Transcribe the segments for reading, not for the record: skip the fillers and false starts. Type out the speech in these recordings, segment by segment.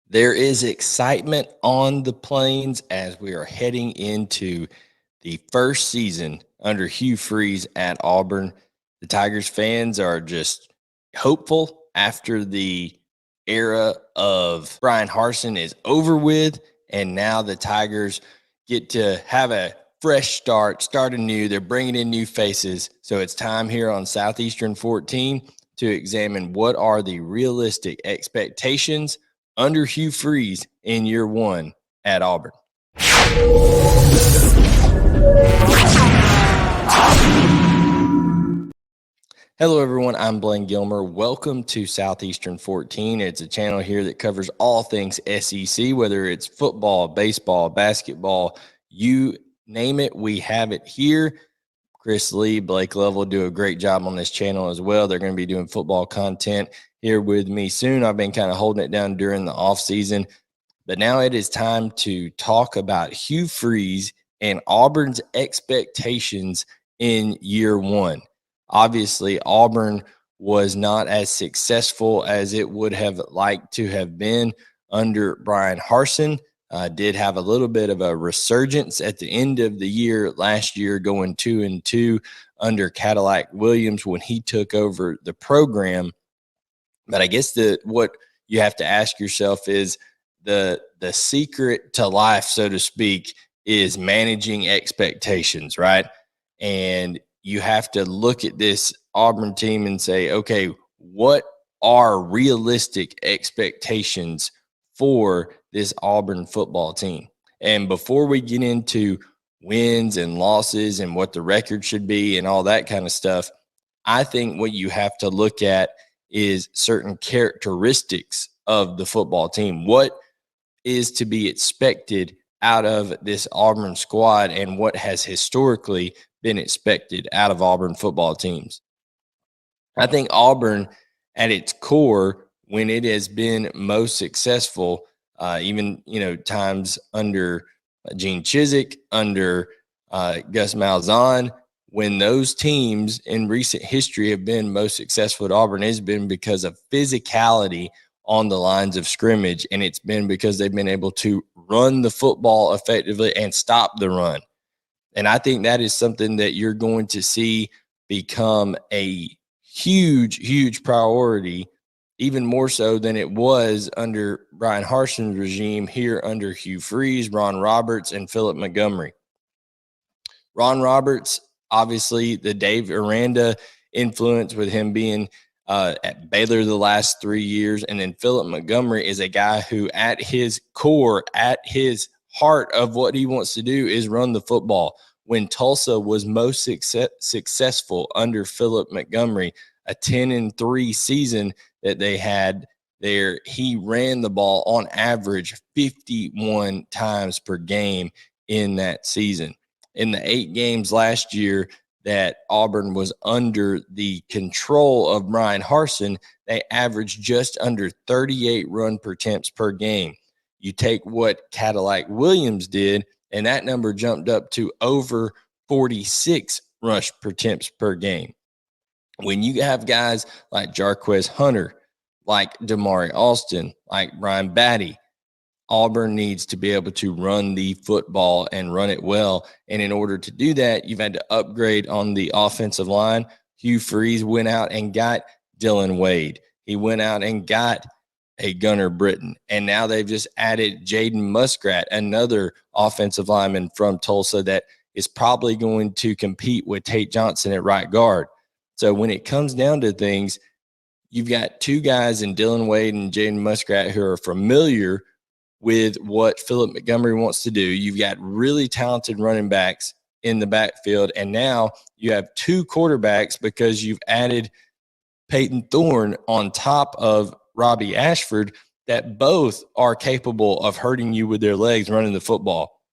There is excitement on the plains as we are heading into the first season under Hugh Freeze at Auburn. The Tigers fans are just hopeful after the era of Brian Harsin is over with, and now the Tigers get to have a fresh start anew. They're bringing in new faces. So it's time here on Southeastern 14 to examine what are the realistic expectations under Hugh Freeze in year one at Auburn. Hello, everyone. I'm Blayne Gilmer. Welcome to Southeastern 14. It's a channel here that covers all things SEC, whether it's football, baseball, basketball, you name it, we have it here. Chris Lee, Blake Lovell do a great job on this channel as well. They're going to be doing football content here with me soon. I've been kind of holding it down during the off season, but now it is time to talk about Hugh Freeze and Auburn's expectations in year one. Obviously, Auburn was not as successful as it would have liked to have been under Brian Harsin. Did have a little bit of a resurgence at the end of the year last year, going 2-2 under Cadillac Williams when he took over the program. But I guess what you have to ask yourself is the secret to life, so to speak, is managing expectations, right? And you have to look at this Auburn team and say, okay, what are realistic expectations for this Auburn football team? And before we get into wins and losses and what the record should be and all that kind of stuff, I think what you have to look at is certain characteristics of the football team. What is to be expected out of this Auburn squad and what has historically been expected out of Auburn football teams. I think Auburn at its core, when it has been most successful, even, times under Gene Chizik, under Gus Malzahn, when those teams in recent history have been most successful at Auburn, has been because of physicality on the lines of scrimmage, and it's been because they've been able to run the football effectively and stop the run. And I think that is something that you're going to see become a huge, huge priority, even more so than it was under Brian Harsin's regime here under Hugh Freeze, Ron Roberts, and Philip Montgomery. Ron Roberts, obviously the Dave Aranda influence with him being at Baylor the last 3 years. And then Philip Montgomery is a guy who at his core, at his heart of what he wants to do is run the football. When Tulsa was most successful under Philip Montgomery, a 10-3 season that they had there, he ran the ball on average 51 times per game in that season. In the 8 games last year that Auburn was under the control of Brian Harsin, they averaged just under 38 run per attempts per game. You take what Cadillac Williams did, and that number jumped up to over 46 rush per attempts per game. When you have guys like Jarquez Hunter, like Damari Alston, like Brian Batty, Auburn needs to be able to run the football and run it well. And in order to do that, you've had to upgrade on the offensive line. Hugh Freeze went out and got Dylan Wade. He went out and got a Gunnar Britton. And now they've just added Jaden Muskrat, another offensive lineman from Tulsa that is probably going to compete with Tate Johnson at right guard. So when it comes down to things, you've got 2 guys in Dylan Wade and Jaden Muskrat who are familiar with what Philip Montgomery wants to do. You've got really talented running backs in the backfield, and now you have 2 quarterbacks because you've added Peyton Thorne on top of Robbie Ashford that both are capable of hurting you with their legs running the football.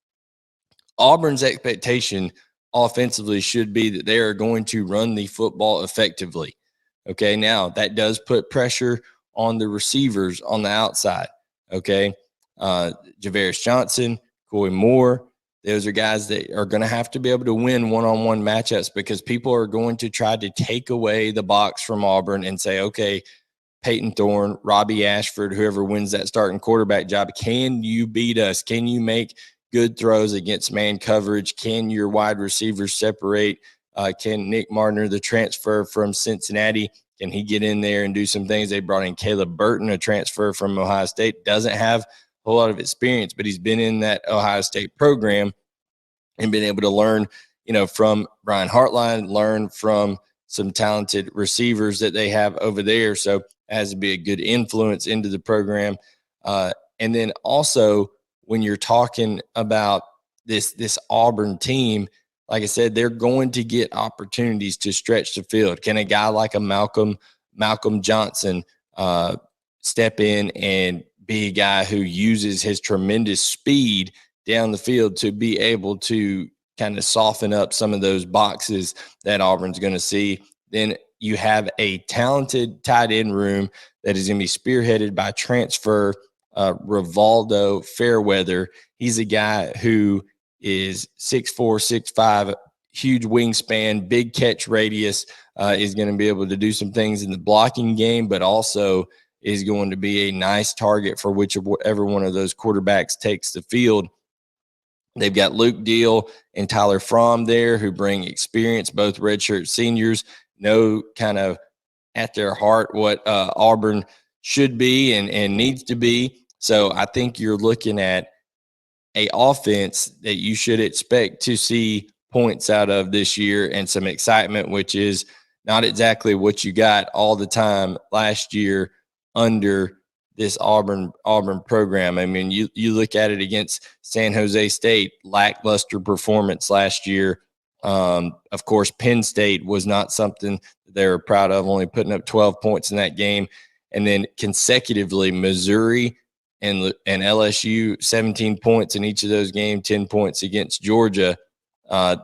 Auburn's expectation offensively should be that they are going to run the football effectively. Okay, now that does put pressure on the receivers on the outside. Okay, Javaris Johnson, Coy Moore, those are guys that are going to have to be able to win one-on-one matchups because people are going to try to take away the box from Auburn and say, okay, Peyton Thorne, Robbie Ashford, whoever wins that starting quarterback job. Can you beat us? Can you make good throws against man coverage? Can your wide receivers separate? Can Nick Martin, the transfer from Cincinnati, can he get in there and do some things? They brought in Caleb Burton, a transfer from Ohio State, doesn't have a whole lot of experience, but he's been in that Ohio State program and been able to learn, from Brian Hartline, learn from some talented receivers that they have over there. So it has to be a good influence into the program. And then also when you're talking about this Auburn team, like I said, they're going to get opportunities to stretch the field. Can a guy like a Malcolm Johnson step in and be a guy who uses his tremendous speed down the field to be able to kind of soften up some of those boxes that Auburn's going to see? Then you have a talented tight end room that is going to be spearheaded by transfer Rivaldo Fairweather. He's a guy who is 6'4", 6'5", huge wingspan, big catch radius, is going to be able to do some things in the blocking game, but also is going to be a nice target for whichever one of those quarterbacks takes the field. They've got Luke Deal and Tyler Fromm there who bring experience, both redshirt seniors, know kind of at their heart what Auburn should be and needs to be. So I think you're looking at a offense that you should expect to see points out of this year and some excitement, which is not exactly what you got all the time last year under this Auburn program. I mean, you look at it against San Jose State, lackluster performance last year. Of course, Penn State was not something they were proud of, only putting up 12 points in that game. And then consecutively, Missouri and LSU, 17 points in each of those games, 10 points against Georgia.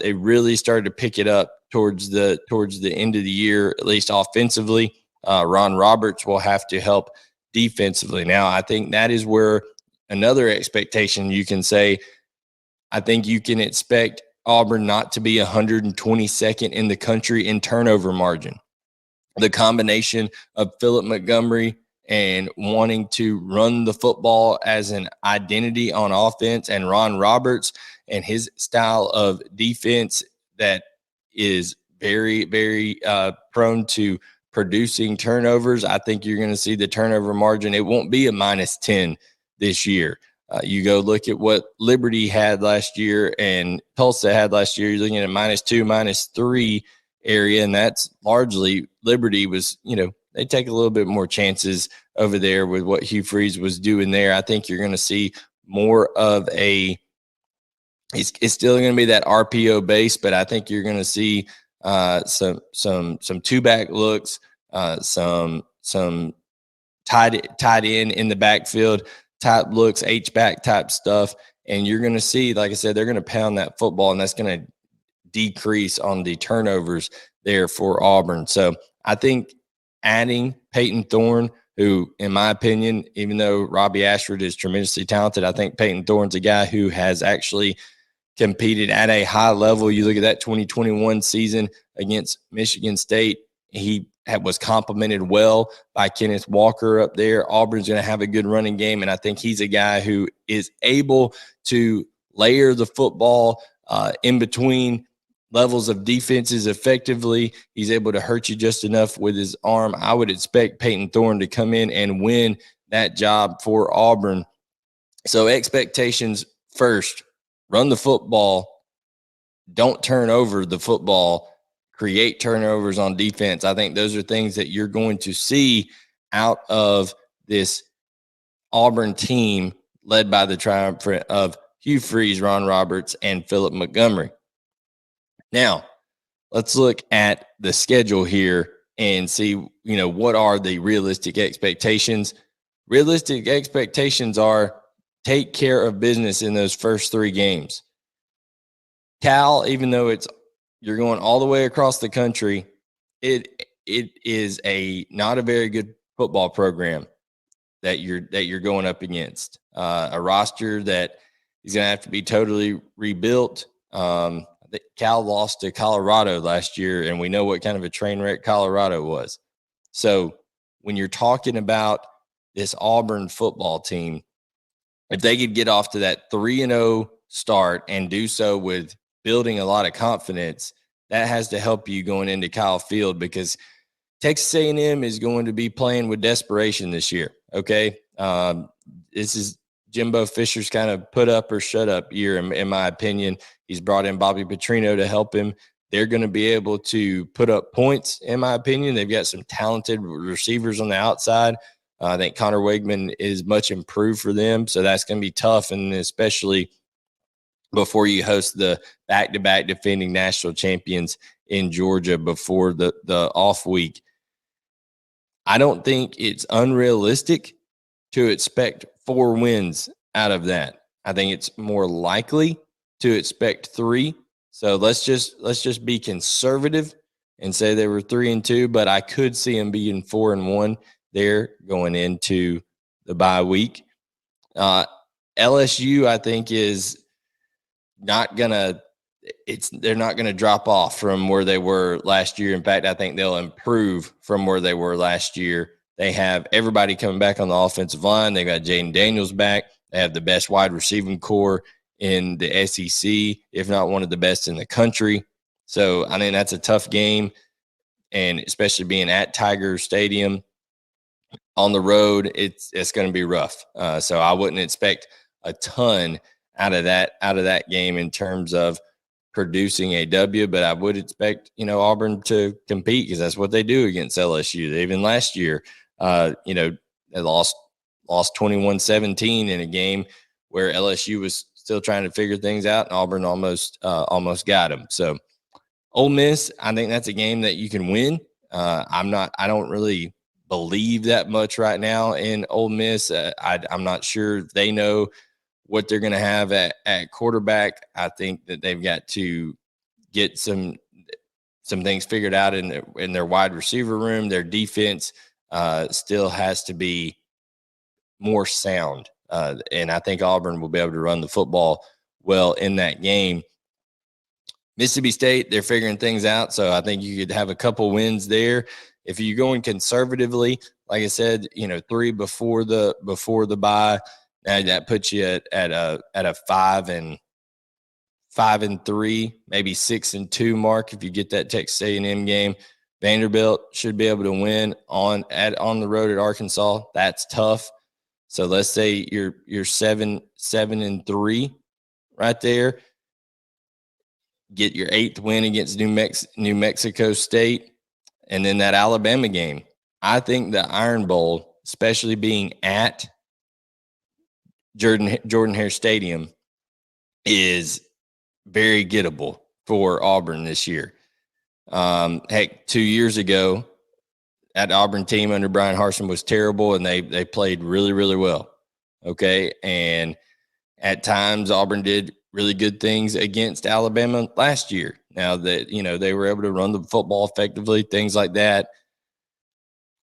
They really started to pick it up towards the end of the year, at least offensively. Ron Roberts will have to help defensively. Now, I think that is where another expectation you can say, I think you can expect Auburn not to be 122nd in the country in turnover margin. The combination of Philip Montgomery and wanting to run the football as an identity on offense, and Ron Roberts and his style of defense that is very, very prone to producing turnovers. I think you're going to see the turnover margin. It won't be a -10 this year. You go look at what Liberty had last year and Tulsa had last year. You're looking at a -2, -3 area, and that's largely Liberty was, they take a little bit more chances over there with what Hugh Freeze was doing there. I think you're going to see more of it's still going to be that RPO base, but I think you're going to see some two-back looks, some tied in the backfield type looks, H-back type stuff. And you're going to see, like I said, they're going to pound that football, and that's going to decrease on the turnovers there for Auburn. So I think adding Peyton Thorne, who, in my opinion, even though Robbie Ashford is tremendously talented, I think Peyton Thorne's a guy who has actually competed at a high level. You look at that 2021 season against Michigan State, he was complimented well by Kenneth Walker up there. Auburn's going to have a good running game, and I think he's a guy who is able to layer the football in between levels of defenses effectively. He's able to hurt you just enough with his arm. I would expect Peyton Thorne to come in and win that job for Auburn. So expectations first, run the football, don't turn over the football, create turnovers on defense. I think those are things that you're going to see out of this Auburn team led by the triumvirate of Hugh Freeze, Ron Roberts, and Philip Montgomery. Now, let's look at the schedule here and see, what are the realistic expectations. Realistic expectations are take care of business in those first 3 games. Cal, even though you're going all the way across the country, it is not a very good football program that you're going up against. A roster that is going to have to be totally rebuilt. Cal lost to Colorado last year, and we know what kind of a train wreck Colorado was. So when you're talking about this Auburn football team, if they could get off to that 3-0 start and do so with building a lot of confidence, that has to help you going into Kyle Field, because Texas A&M is going to be playing with desperation this year. Okay. This is Jimbo Fisher's kind of put up or shut up year, in my opinion. He's brought in Bobby Petrino to help him. They're going to be able to put up points, in my opinion. They've got some talented receivers on the outside. I think Connor Wegman is much improved for them, so that's going to be tough, and especially before you host the back-to-back defending national champions in Georgia before the off week. I don't think it's unrealistic to expect 4 wins out of that. I think it's more likely to expect 3. So let's just be conservative and say they were 3-2, but I could see them being 4-1 there going into the bye week. LSU, I think, is not gonna. They're not going to drop off from where they were last year. In fact, I think they'll improve from where they were last year. They have everybody coming back on the offensive line. They've got Jaden Daniels back. They have the best wide receiving core in the SEC, if not one of the best in the country. So I think that's a tough game, and especially being at Tiger Stadium on the road, it's going to be rough. So I wouldn't expect a ton out of that game in terms of producing a W, but I would expect, Auburn to compete, because that's what they do against LSU. Even last year, they lost 21-17 in a game where LSU was still trying to figure things out, and Auburn almost got them. So Ole Miss, I think that's a game that you can win. I don't really believe that much right now in Ole Miss. I'm not sure they know what they're going to have at quarterback. I think that they've got to get some things figured out in their wide receiver room. Their defense still has to be more sound. And I think Auburn will be able to run the football well in that game. Mississippi State, they're figuring things out. So I think you could have a couple wins there. If you're going conservatively, like I said, 3 before the bye, that puts you at a 5-3, maybe 6-2 mark if you get that Texas A&M game. Vanderbilt should be able to win on the road at Arkansas. That's tough. So let's say you're 7-3 right there. Get your 8th win against New Mexico State, and then that Alabama game. I think the Iron Bowl, especially being at Jordan-Hare Stadium, is very gettable for Auburn this year. Heck, 2 years ago, that Auburn team under Brian Harsin was terrible, and they played really, really well. Okay, and at times Auburn did really good things against Alabama last year. Now that they were able to run the football effectively, things like that.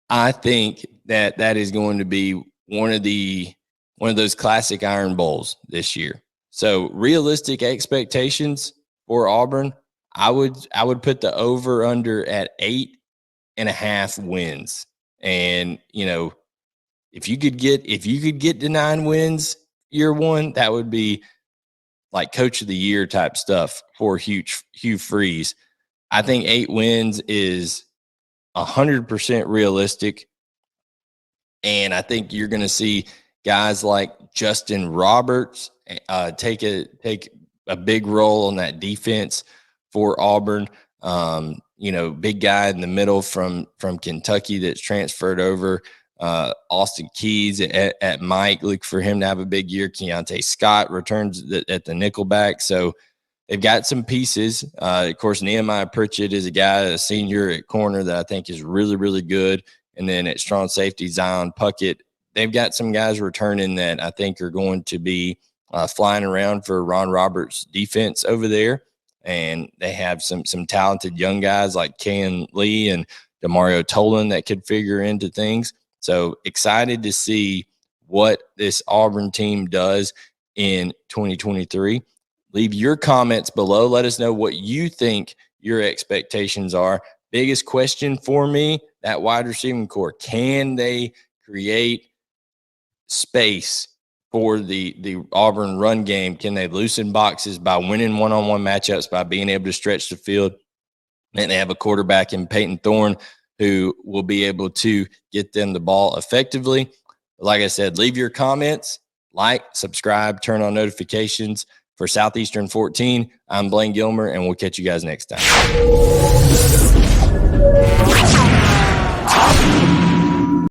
I think that is going to be one of those classic Iron Bowls this year. So realistic expectations for Auburn, I would put the over under at 8.5 wins. And if you could get to 9 wins year one, that would be like coach of the year type stuff for Hugh Freeze. I think 8 wins is 100% realistic. And I think you're going to see guys like Justin Roberts take a big role on that defense for Auburn. Big guy in the middle from Kentucky that's transferred over. Austin Keys at Mike, look for him to have a big year. Keontae Scott returns at the nickelback. So they've got some pieces. Of course, Nehemiah Pritchett is a senior at corner that I think is really, really good. And then at strong safety, Zion Puckett. They've got some guys returning that I think are going to be flying around for Ron Roberts' defense over there. And they have some talented young guys like Ken Lee and Demario Tolan that could figure into things. So excited to see what this Auburn team does in 2023. Leave your comments below. Let us know what you think your expectations are. Biggest question for me that wide receiving core, can they create space for the Auburn run game? Can they loosen boxes by winning one-on-one matchups, by being able to stretch the field? And they have a quarterback in Peyton Thorne who will be able to get them the ball effectively. Like I said, leave your comments, like, subscribe, turn on notifications. For Southeastern 14, I'm Blayne Gilmer, and we'll catch you guys next time.